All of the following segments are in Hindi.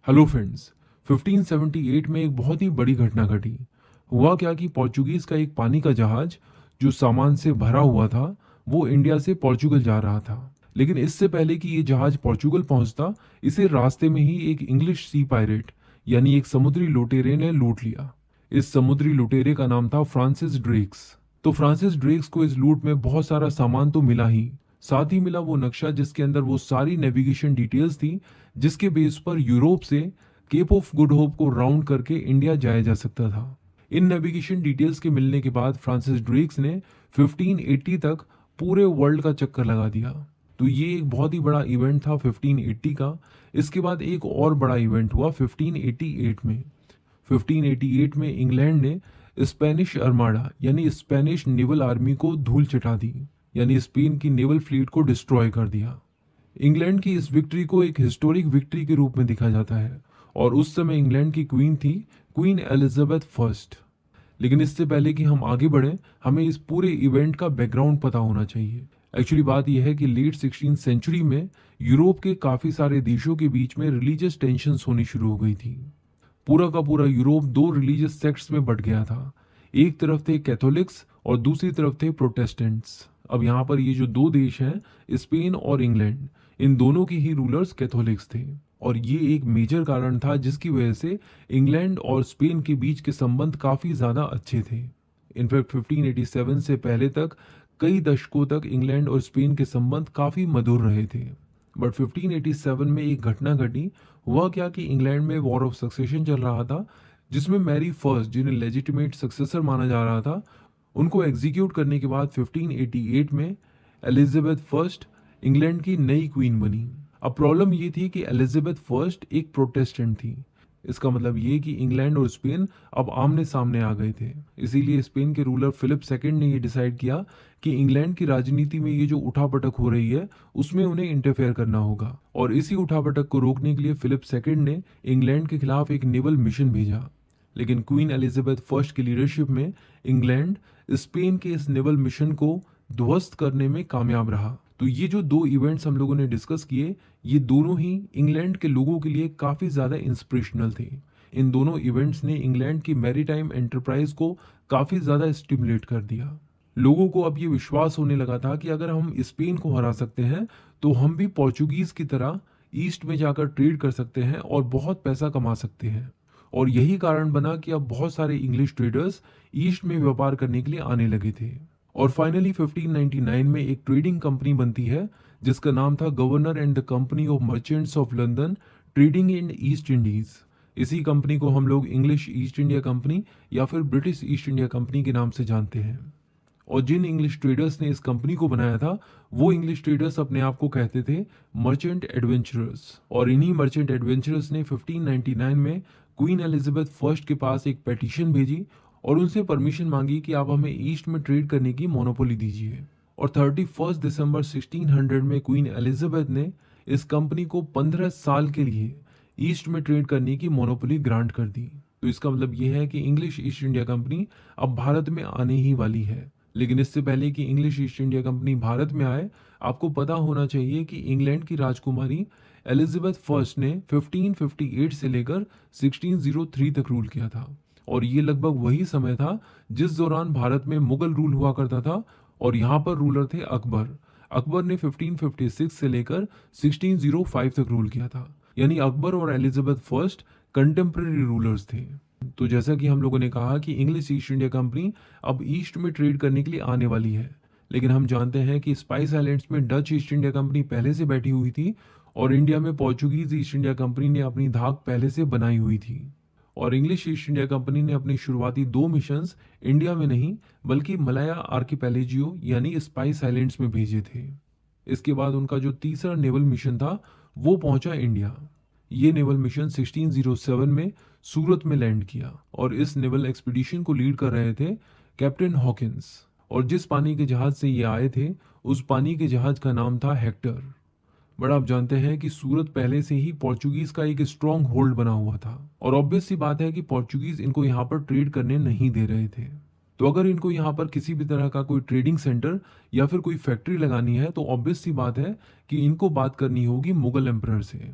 Hello friends. 1578 में एक बहुत ही बड़ी घटना घटी। हुआ क्या कि पोर्चुगीज का एक पानी का जहाज जो सामान से भरा हुआ था वो इंडिया से पोर्चुगल जा रहा था। लेकिन इससे पहले कि ये जहाज पोर्चुगल पहुंचता, इसे रास्ते में ही एक इंग्लिश सी पायरेट यानी एक समुद्री लुटेरे ने लूट लिया। इस समुद्री लुटेरे का नाम था फ्रांसिस ड्रेक्स। तो फ्रांसिस ड्रेक्स को इस लूट में बहुत सारा सामान तो मिला ही, साथ ही मिला वो नक्शा जिसके अंदर वो सारी नेविगेशन डिटेल्स थी जिसके बेस पर यूरोप से केप ऑफ गुड होप को राउंड करके इंडिया जाया जा सकता था। इन नेविगेशन डिटेल्स के मिलने के बाद फ्रांसिस ड्रेक्स ने 1580 तक पूरे वर्ल्ड का चक्कर लगा दिया। तो ये एक बहुत ही बड़ा इवेंट था 1580 का। इसके बाद एक और बड़ा इवेंट हुआ 1588 में। 1588 में इंग्लैंड ने स्पेनिश अर्माडा यानी स्पेनिश नेवल आर्मी को धूल चटा दी, यानी स्पेन की नेवल फ्लीट को डिस्ट्रॉय कर दिया। इंग्लैंड की इस विक्ट्री को एक हिस्टोरिक विक्ट्री के रूप में देखा जाता है और उस समय इंग्लैंड की क्वीन थी क्वीन एलिजाबेथ फर्स्ट। लेकिन इससे पहले कि हम आगे बढ़ें, हमें इस पूरे इवेंट का बैकग्राउंड पता होना चाहिए। एक्चुअली बात यह है कि लेट 16th सेंचुरी में यूरोप के काफी सारे देशों के बीच में रिलीजियस टेंशंस होनी शुरू हो गई थी। पूरा का पूरा यूरोप दो रिलीजियस सेक्ट्स में बट गया था। एक तरफ थे कैथोलिक्स और दूसरी तरफ थे प्रोटेस्टेंट्स। अब यहाँ पर ये जो दो देश हैं, स्पेन और इंग्लैंड, इन दोनों के ही रूलर्स कैथोलिक्स थे और ये एक मेजर कारण था जिसकी वजह से इंग्लैंड और स्पेन के बीच के संबंध काफी ज्यादा अच्छे थे। इनफैक्ट 1587 से पहले तक कई दशकों तक इंग्लैंड और स्पेन के संबंध काफी मधुर रहे थे। बट 1587 में एक घटना घटी। हुआ क्या कि इंग्लैंड में वॉर ऑफ सक्सेशन चल रहा था जिसमें मैरी फर्स्ट, जिन्हें लेजिटिमेट सक्सेसर माना जा रहा था, उनको एग्जीक्यूट करने के बाद 1588 में एलिजाबेथ फर्स्ट इंग्लैंड की नई क्वीन बनी। अब प्रॉब्लम ये थी कि एलिजाबेथ फर्स्ट एक प्रोटेस्टेंट थी। इसका मतलब ये कि इंग्लैंड और स्पेन अब आमने सामने आ गए थे। इसीलिए स्पेन के रूलर फिलिप सेकंड ने ये डिसाइड किया कि इंग्लैंड की राजनीति में ये जो उठापटक हो रही है उसमें उन्हें इंटरफेयर करना होगा। और इसी उठापटक को रोकने के लिए फिलिप सेकंड ने इंग्लैंड के खिलाफ एक नेवल मिशन भेजा। लेकिन क्वीन एलिजाबेथ फर्स्ट की लीडरशिप में इंग्लैंड स्पेन के इस नेवल मिशन को ध्वस्त करने में कामयाब रहा। तो ये जो दो इवेंट्स हम लोगों ने डिस्कस किए, ये दोनों ही इंग्लैंड के लोगों के लिए काफी ज्यादा इंस्पिरेशनल थे। इन दोनों इवेंट्स ने इंग्लैंड की मैरीटाइम एंटरप्राइज को काफी ज्यादा स्टिमुलेट कर दिया। लोगों को अब ये विश्वास होने लगा था कि अगर हम स्पेन को हरा सकते हैं तो हम भी पोर्चुगीज की तरह ईस्ट में जाकर ट्रेड कर सकते हैं और बहुत पैसा कमा सकते हैं। और यही कारण बना कि अब बहुत सारे इंग्लिश ट्रेडर्स ईस्ट में व्यापार करने के लिए आने लगे थे। और फाइनली 1599 में एक ट्रेडिंग कंपनी बनती है जिसका नाम था governor and the company of merchants of London trading in east Indies. इसी कंपनी को हम लोग इंग्लिश ईस्ट इंडिया कंपनी या फिर ब्रिटिश ईस्ट इंडिया कंपनी के नाम से जानते हैं। और जिन इंग्लिश ट्रेडर्स ने इस कंपनी को बनाया था वो इंग्लिश ट्रेडर्स अपने आप को कहते थे मर्चेंट एडवेंचरर्स। और इन्हीं मर्चेंट एडवेंचरर्स ने 1599 में क्वीन एलिजाबेथ फर्स्ट के पास एक पेटिशन भेजी और उनसे परमिशन मांगी कि आप हमें ईस्ट में ट्रेड करने की मोनोपोली दीजिए। और 31 दिसंबर 1600 में क्वीन एलिजाबेथ ने इस कंपनी को 15 साल के लिए ईस्ट में ट्रेड करने की मोनोपोली ग्रांट कर दी। तो इसका मतलब यह है कि इंग्लिश ईस्ट इंडिया कंपनी अब भारत में आने ही वाली है। लेकिन इससे पहले कि English east India company Bharat में आए, आपको पता होना चाहिए कि इंग्लैंड की राजकुमारी एलिजाबेथ फर्स्ट ने 1558 से लेकर 1603 तक रूल किया था। और ये लगभग वही समय था जिस दौरान भारत में मुगल रूल हुआ करता था और यहाँ पर रूलर थे अकबर। अकबर ने 1556 से लेकर 1605 तक रूल किया था। यानी अकबर और एलिजाबेथ फर्स्ट कंटेम्प्रेरी रूलर्स थे। तो जैसा कि हम लोगों ने कहा कि इंग्लिश ईस्ट इंडिया कंपनी अब ईस्ट में ट्रेड करने के लिए आने वाली है, लेकिन हम जानते हैं कि स्पाइस आइलैंड्स में डच ईस्ट इंडिया कंपनी पहले से बैठी हुई थी और इंडिया में पोर्चुगीज ईस्ट इंडिया कंपनी ने अपनी धाक पहले से बनाई हुई थी। और इंग्लिश ईस्ट इंडिया कंपनी ने अपनी शुरुआती दो मिशंस इंडिया में नहीं बल्कि मलाया आर्किपेलेजियो यानी स्पाइस आइलैंड्स में भेजे थे। इसके बाद उनका जो तीसरा नेवल मिशन था वो पहुंचा इंडिया। ये नेवल मिशन 1607 में सूरत में लैंड किया और इस नेवल एक्सपीडिशन को लीड कर रहे थे कैप्टन हॉकिंस। और जिस पानी के जहाज से ये आए थे उस पानी के जहाज का नाम था हेक्टर। बट आप जानते हैं कि सूरत पहले से ही पोर्चुगीज का एक स्ट्रॉन्ग होल्ड बना हुआ था और ऑब्वियस सी बात है कि पोर्चुगीज इनको यहाँ पर ट्रेड करने नहीं दे रहे थे। तो अगर इनको यहाँ पर किसी भी तरह का कोई ट्रेडिंग सेंटर या फिर कोई फैक्ट्री लगानी है तो ऑब्वियस सी बात है कि इनको बात करनी होगी मुगल एम्परर से।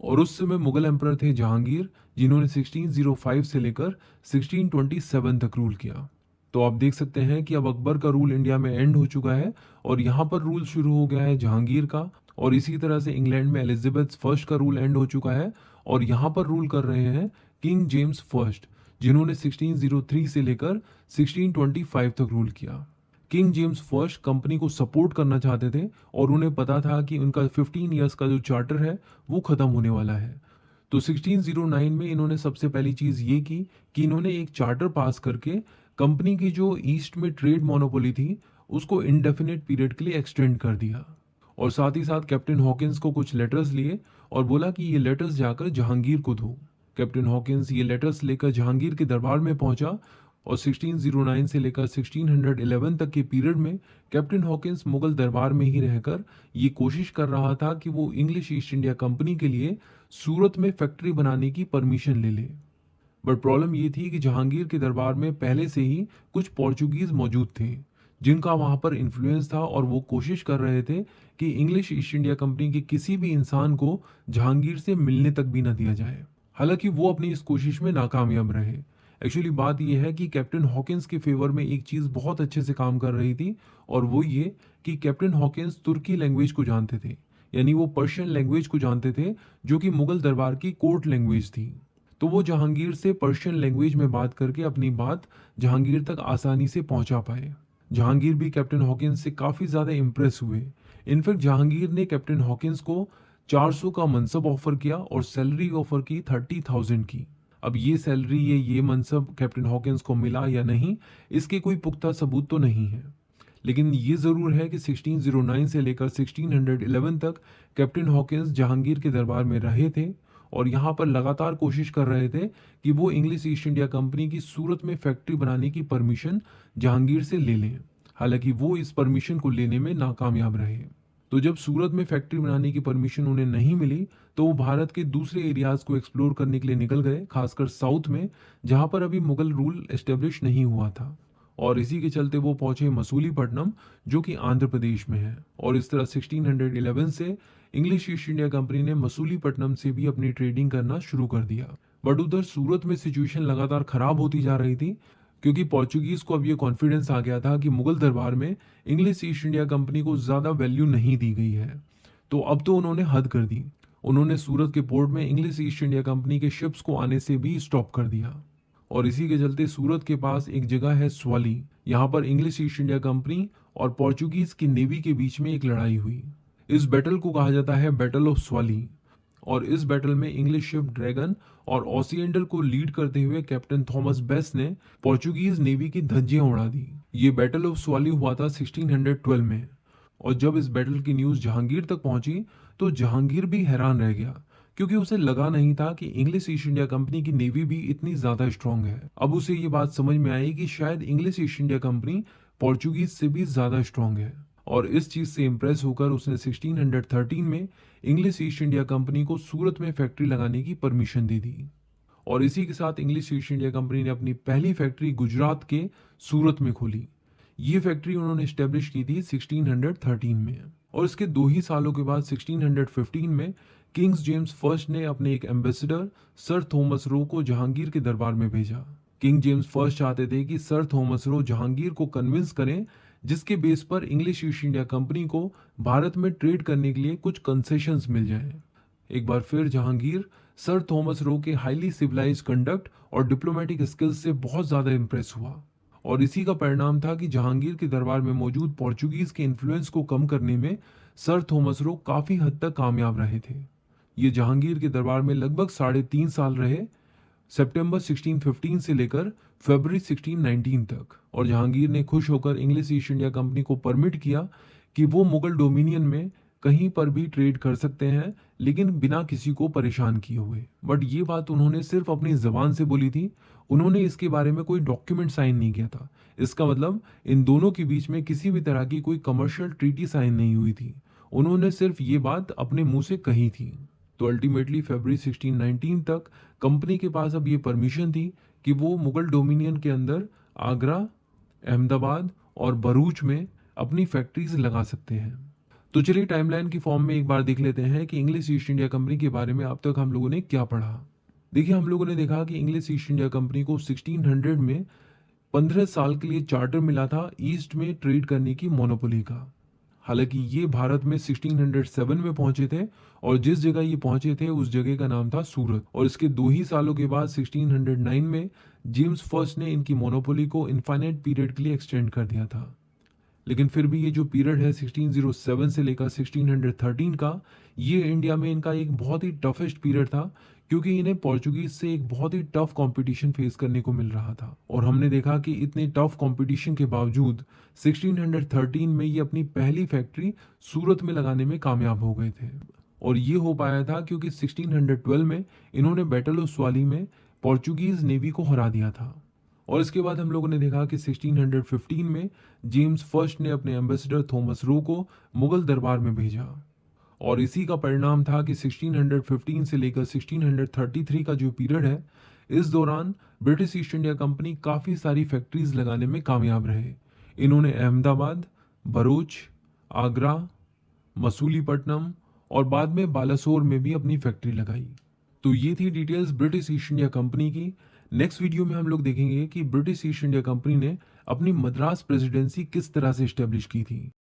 और उस समय मुगल एम्परर थे जहांगीर, जिन्होंने 1605 से लेकर 1627 तक रूल किया। तो आप देख सकते हैं कि अब अकबर का रूल इंडिया में एंड हो चुका है और यहाँ पर रूल शुरू हो गया है जहांगीर का। और इसी तरह से इंग्लैंड में एलिजाबेथ फर्स्ट का रूल एंड हो चुका है और यहाँ पर रूल कर रहे हैं किंग जेम्स फर्स्ट, जिन्होंने 1603 से लेकर 1625 तक रूल किया। किंग जेम्स फर्स्ट कंपनी को सपोर्ट करना चाहते थे और उन्हें पता था कि उनका 15 इयर्स का जो चार्टर है वो खत्म होने वाला है। तो 1609 में इन्होंने सबसे पहली चीज ये की कि इन्होंने एक चार्टर पास करके कंपनी की जो ईस्ट में ट्रेड मोनोपोली थी उसको इनडेफिनेट पीरियड के लिए एक्सटेंड कर दिया। और साथ ही साथ कैप्टन हॉकिंस को कुछ लेटर्स लिए और बोला कि ये लेटर्स जाकर जहांगीर को दो। कैप्टन हॉकिंस ये लेटर्स लेकर जहांगीर के दरबार में पहुंचा और 1609 से लेकर 1611 तक के पीरियड में कैप्टन हॉकिंस मुगल दरबार में ही रहकर ये कोशिश कर रहा था कि वो इंग्लिश ईस्ट इंडिया कंपनी के लिए सूरत में फैक्ट्री बनाने की परमिशन ले ले। बट प्रॉब्लम ये थी कि जहांगीर के दरबार में पहले से ही कुछ पोर्चुगीज मौजूद थे जिनका वहां पर इन्फ्लुएंस था और वो कोशिश कर रहे थे कि इंग्लिश ईस्ट इंडिया कंपनी के किसी भी इंसान को जहांगीर से मिलने तक भी न दिया जाए। हालांकि वो अपनी इस कोशिश में नाकामयाब रहे। एक्चुअली बात यह है कि कैप्टन हॉकिंस के फेवर में एक चीज बहुत अच्छे से काम कर रही थी और वो ये कि कैप्टन हॉकिंस तुर्की लैंग्वेज को जानते थे, यानी वो पर्शियन लैंग्वेज को जानते थे जो कि मुगल दरबार की कोर्ट लैंग्वेज थी। तो वो जहांगीर से पर्शियन लैंग्वेज में बात करके अपनी बात जहांगीर तक आसानी से पहुंचा पाए। जहांगीर भी कैप्टन हॉकिंस से काफी ज्यादा इंप्रेस हुए। इनफैक्ट जहांगीर ने कैप्टन हॉकिंस को 400 का मनसब ऑफर किया और सैलरी ऑफर की 30,000 की। अब ये सैलरी ये मनसब कैप्टन हॉकिंस को मिला या नहीं, इसके कोई पुख्ता सबूत तो नहीं है, लेकिन ये जरूर है कि 1609 से लेकर 1611 तक कैप्टन हॉकिंस जहांगीर के दरबार में रहे थे और यहाँ पर लगातार कोशिश कर रहे थे कि वो इंग्लिश ईस्ट इंडिया कंपनी की सूरत में फैक्ट्री बनाने की परमिशन जहांगीर से ले लें। हालांकि वो इस परमिशन को लेने में नाकामयाब रहे। तो जब सूरत में फैक्ट्री बनाने की परमिशन उन्हें नहीं मिली तो वो भारत के दूसरे एरियाज को एक्सप्लोर करने के लिए निकल गए, खासकर साउथ में जहां पर अभी मुगल रूल एस्टेब्लिश नहीं हुआ था। और इसी के चलते वो पहुंचे मसूलीपट्टनम जो कि आंध्र प्रदेश में है। और इस तरह 1611 से इंग्लिश ईस्ट इंडिया कंपनी ने मसूलीपट्टनम से भी अपनी ट्रेडिंग करना शुरू कर दिया। बट उधर सूरत में सिचुएशन लगातार खराब होती जा रही थी क्योंकि पोर्चुगीज को अब ये कॉन्फिडेंस आ गया था कि मुगल दरबार में इंग्लिश ईस्ट इंडिया कंपनी को ज्यादा वैल्यू नहीं दी गई है। तो अब तो उन्होंने हद कर दी। उन्होंने सूरत के पोर्ट में इंग्लिश ईस्ट इंडिया कंपनी के शिप्स को आने से भी स्टॉप कर दिया। और इसी के चलते सूरत के पास एक जगह है स्वाली, यहाँ पर इंग्लिश ईस्ट इंडिया कंपनी और पोर्चुगीज की नेवी के बीच में एक लड़ाई हुई। इस बैटल को कहा जाता है बैटल ऑफ स्वाली। और इस बैटल में इंग्लिश शिप ड्रैगन और ओसिएंडर को लीड करते हुए कैप्टन थॉमस बेस्ट ने पोर्चुगीज नेवी की धज्जियां उड़ा दी। ये बैटल ऑफ स्वाली हुआ था 1612 में। और जब इस बैटल की न्यूज जहांगीर तक पहुंची तो जहांगीर भी हैरान रह गया क्योंकि उसे लगा नहीं था कि इंग्लिश ईस्ट इंडिया कंपनी की नेवी भी इतनी ज्यादा स्ट्रांग है। अब उसे ये बात समझ में आई कि शायद English east India company Portuguese से भी ज्यादा स्ट्रांग है। और इस चीज से इंप्रेस होकर उसने 1613 में इंग्लिश ईस्ट इंडिया कंपनी को सूरत में फैक्ट्री लगाने की परमिशन दे दी। और इसी के साथ इंग्लिश ईस्ट इंडिया कंपनी ने अपनी पहली फैक्ट्री गुजरात के सूरत में खोली। ये फैक्ट्री उन्होंने स्टेब्लिश की थी 1613 में। और इसके 2 ही सालों के बाद 1615 में किंग्स जेम्स फर्स्ट ने अपने एक एम्बेसडर सर थॉमस रो को जहांगीर के दरबार में भेजा। किंग जेम्स फर्स्ट चाहते थे कि सर थॉमस रो जहांगीर को कन्विंस करें जिसके बेस पर इंग्लिश ईस्ट इंडिया कंपनी को भारत में ट्रेड करने के लिए कुछ कंसेशंस मिल जाएं। एक बार फिर जहांगीर सर थॉमस रो के हाईली सिविलाइज कंडक्ट और डिप्लोमेटिक स्किल्स से बहुत ज्यादा इंप्रेस हुआ। और इसी का परिणाम था कि जहांगीर के दरबार में मौजूद पोर्चुगीज के इन्फ्लुएंस को कम करने में सर थॉमस रो काफी हद तक कामयाब रहे थे। ये जहांगीर के दरबार में लगभग 3.5 साल रहे, सितंबर 1615 से लेकर फरवरी 1619 तक। और जहांगीर ने खुश होकर इंग्लिश ईस्ट इंडिया कंपनी को परमिट किया कि वो मुगल डोमिनियन में कहीं पर भी ट्रेड कर सकते हैं लेकिन बिना किसी को परेशान किए हुए। बट ये बात उन्होंने सिर्फ अपनी जबान से बोली थी, उन्होंने इसके बारे में कोई डॉक्यूमेंट साइन नहीं किया था। इसका मतलब इन दोनों के बीच में किसी भी तरह की कोई कमर्शियल ट्रीटी साइन नहीं हुई थी। उन्होंने सिर्फ ये बात अपने मुंह से कही थी। तो अल्टीमेटली फरवरी 1619 तक कंपनी के पास अब ये परमिशन थी कि वो मुगल डोमिनियन के अंदर आगरा, अहमदाबाद और भरूच में अपनी फैक्ट्रीज लगा सकते हैं। तो चलिए टाइमलाइन की फॉर्म में एक बार देख लेते हैं कि इंग्लिश ईस्ट इंडिया कंपनी के बारे में अब तक हम लोगों ने क्या पढ़ा। देखिए, हम लोगों ने देखा कि इंग्लिश ईस्ट इंडिया कंपनी को 1600 में 15 साल के लिए चार्टर मिला था ईस्ट में ट्रेड करने की मोनोपोली का। हालांकि ये भारत में 1607 में पहुंचे थे और जिस जगह ये पहुंचे थे उस जगह का नाम था सूरत। और इसके 2 ही सालों के बाद 1609 में जेम्स फर्स्ट ने इनकी मोनोपोली को इनफाइनाइट पीरियड के लिए एक्सटेंड कर दिया था। लेकिन फिर भी ये जो पीरियड है 1607 से लेकर 1613 का, ये इंडिया में इनका एक बहुत ही टफेस्ट पीरियड था, क्योंकि इन्हें पोर्चुगीज से एक बहुत ही टफ कंपटीशन फेस करने को मिल रहा था। और हमने देखा कि इतने टफ कंपटीशन के बावजूद 1613 में ये अपनी पहली फैक्ट्री सूरत में लगाने में कामयाब हो गए थे। और ये हो पाया था क्योंकि 1612 में इन्होंने बैटल ऑफ स्वाली में पोर्चुगीज नेवी को हरा दिया था। और इसके बाद हम लोगों ने देखा कि 1615 में जेम्स फर्स्ट ने अपने एम्बेसडर थॉमस रो को मुगल दरबार में भेजा। और इसी का परिणाम था कि 1615 से लेकर 1633 का जो पीरियड है, इस दौरान ब्रिटिश ईस्ट इंडिया कंपनी काफ़ी सारी फैक्ट्रीज लगाने में कामयाब रहे। इन्होंने अहमदाबाद, भरूच, आगरा, मसूलीपट्टनम और बाद में बालासोर में भी अपनी फैक्ट्री लगाई। तो ये थी details British east India company की। नेक्स्ट वीडियो में हम लोग देखेंगे कि ब्रिटिश ईस्ट इंडिया कंपनी ने अपनी मद्रास प्रेसिडेंसी किस तरह से स्टेब्लिश की थी।